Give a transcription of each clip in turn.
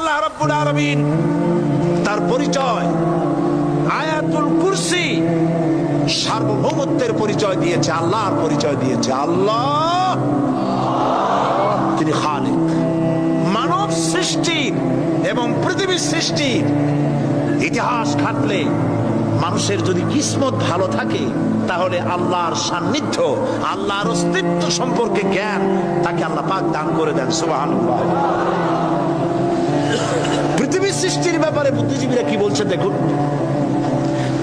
আল্লাহ রাব্বুল আলামিন তার পরিচয় আয়াতুল কুরসি সার্বভৌমত্বের পরিচয় দিয়েছে, আল্লাহর পরিচয় দিয়েছে। আল্লাহ তিনি খালিক। মানব সৃষ্টির এবং পৃথিবীর সৃষ্টির ইতিহাস ঘাটলে মানুষের যদি কিসমত ভালো থাকে তাহলে আল্লাহর সান্নিধ্য, আল্লাহর অস্তিত্ব সম্পর্কে জ্ঞান তাকে আল্লাহ পাক দান করে দেন। সুবহানাল্লাহ। পৃথিবীর সৃষ্টির ব্যাপারে বুদ্ধিজীবীরা কি বলছেন দেখুন।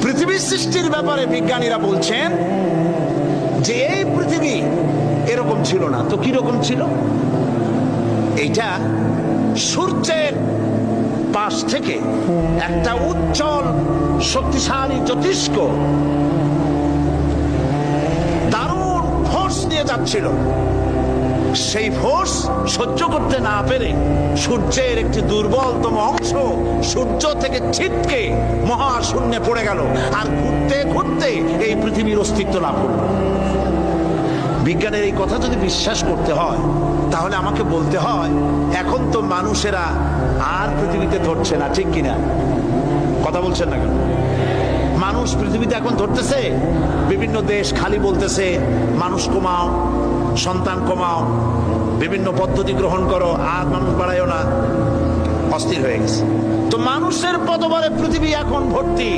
পৃথিবীর সৃষ্টির ব্যাপারে বিজ্ঞানীরা বলছেন যে এই পৃথিবী এরকম ছিল না, তো কি রকম ছিল? এইটা সূর্যের পাশ থেকে একটা উজ্জ্বল শক্তিশালী জ্যোতিষ্ক দারুণ ফোর্স নিয়ে যাচ্ছিল। সেই ফোর্স সহ্য করতে না পেরে সূর্যের একটি দুর্বলতম অংশ সূর্য থেকে ছিটকে মহাশূন্যে পড়ে গেল, আর ঘুরতে ঘুরতে এই পৃথিবীর অস্তিত্ব লাভ করল। বিজ্ঞানের এই কথা যদি বিশ্বাস করতে হয় তাহলে আমাকে বলতে হয় এখন তো মানুষেরা আর পৃথিবীতে ধরছে না, ঠিক কিনা? কথা বলছেন না কেন? মানুষ পৃথিবীতে এখন ধরতেছে। বিভিন্ন দেশ খালি বলতেছে মানুষ কমাও, সন্তান কমাও, বিভিন্ন পদ্ধতি গ্রহণ করো, আর মানুষ বাড়ায়ও না, অস্থির হয়ে গেছে। তো মানুষের পদবরে পৃথিবী এখন ভর্তি।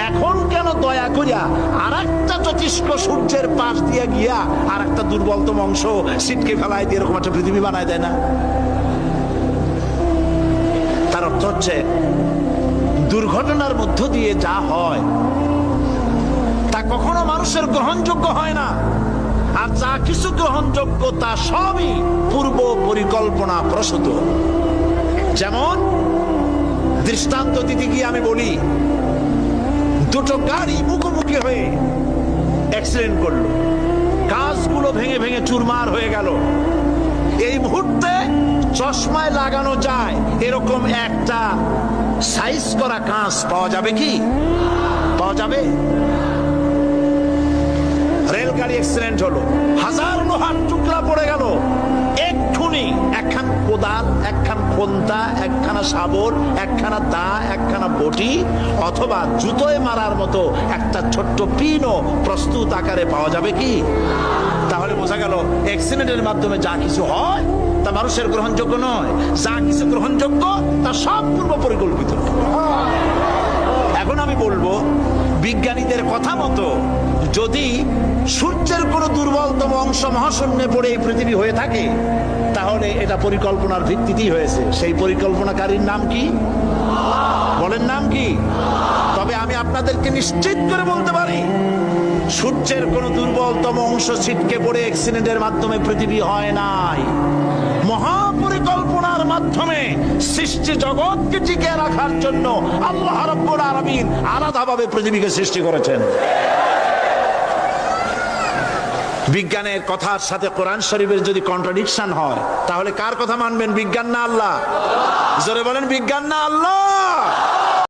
এখন কেন দয়া করিয়া আর একটা জ্যোতিষ্ক সূর্যের পাশ দিয়ে গিয়া আর একটা দুর্বলতম অংশ সিটকে ফেলায় দিয়ে এরকম একটা পৃথিবী বানায় দেয় না? তার অর্থ হচ্ছে দুর্ঘটনার মধ্য দিয়ে যা হয় তা কখনো মানুষের গ্রহণযোগ্য হয় না, আর যা কিছু গ্রহণযোগ্য তা সবই পূর্ব পরিকল্পনা প্রসূত। যেমন দৃষ্টান্ত দিতে গিয়ে আমি বলি, দুটো গাড়ি মুখোমুখি হয়ে অ্যাক্সিডেন্ট করলো, কাঁচগুলো ভেঙে ভেঙে চুরমার হয়ে গেল। এই মুহূর্তে চশমায় লাগানো যায় এরকম একটা সাইজ করা কাঁচ পাওয়া যাবে কি? পাওয়া যাবে? রেলগাড়ি অ্যাক্সিডেন্ট হলো, হাজার লোহার টুকরা পড়ে গেল, এক্ষুনি একখান কোদাল, একখান খন্তা, একখানা শাবল, একখানা দা, একখানা বটি অথবা জুতোয় মারার মতো একটা ছোট্ট পিনও প্রস্তুত আকারে পাওয়া যাবে কি? তাহলে বোঝা গেল অ্যাক্সিডেন্টের মাধ্যমে যা কিছু হয় তা মানুষের গ্রহণযোগ্য নয়, যা কিছু গ্রহণযোগ্য তা সব পূর্ব পরিকল্পিত। এখন আমি বলবো বিজ্ঞানীদের কথা মতো যদি সূর্যের কোন দুর্বলতম অংশ মহাশূন্যে পড়ে এই পৃথিবী হয়ে থাকে তাহলে এটা পরিকল্পনার ভিত্তিতেই হয়েছে। সেই পরিকল্পনাকারীর নাম কি? বলেন নাম কি? তবে আমি আপনাদেরকে নিশ্চিত করে বলতে পারি সূর্যের কোন দুর্বলতম অংশ ছিটকে পড়ে অ্যাক্সিডেন্টের মাধ্যমে পৃথিবী হয় নাই। মহাপরিকল্পনার মাধ্যমে সৃষ্টি জগৎকে টিকে রাখার জন্য আল্লাহ রাব্বুল আলামিন আলাদাভাবে পৃথিবীকে সৃষ্টি করেছেন। বিজ্ঞানের কথার সাথে কোরআন শরীফের যদি কন্ট্রাডিকশন হয় তাহলে কার কথা মানবেন, বিজ্ঞান না আল্লাহ? জোরে বলেন, বিজ্ঞান না আল্লাহ?